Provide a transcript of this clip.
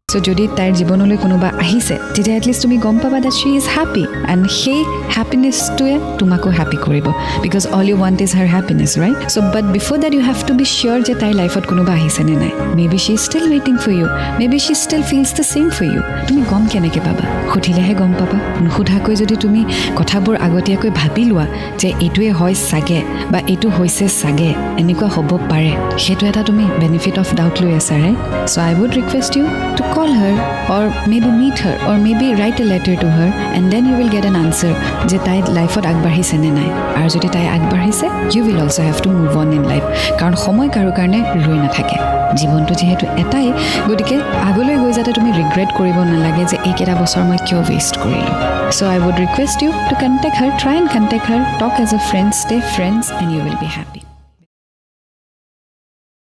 So যদি তাইৰ জীৱনলৈ কোনোবা আহিছে তেতিয়া এটলিষ্ট তুমি গম পাবা that she is happy and সেই happiness-টোৱে তোমাকো happy কৰিব because all you want is her happiness, right? So but before that you have to be sure যে তাইৰ লাইফত কোনোবা আহিছে নে নাই. Maybe she is still waiting for you. Maybe she still feels the same for you. তুমি গম কেনেকৈ পাবা? সুধিলেহে গম পাবা. নুসুধাকৈ যদি তুমি কথাবোৰ আগতীয়াকৈ ভাবি লোৱা যে এইটোৱে হয় চাগে বা এইটো হৈছে চাগে এনেকুৱা হ'ব পাৰে সেইটো এটা তুমি benefit of doubt লৈ আছা, right? So I would request you to call her or maybe meet her or maybe write a letter to her and then you will get an answer যে তাই লাইফত আগবাঢ়িছে নে নাই আৰু যদি তাই আগবাঢ়িছে you will also have to move on in life কাৰণ সময় কাৰো কাৰণে ৰৈ নাথাকে জীৱনটো যেহেতু এটাই গতিকে আগলৈ গৈ যাতে তুমি ৰিগ্ৰেট কৰিব নালাগে যে এইকেইটা বছৰ মই কিয় ৱেষ্ট কৰিলোঁ so I would request you to contact her, try and contact her, talk as a friend, stay friends and you will be happy.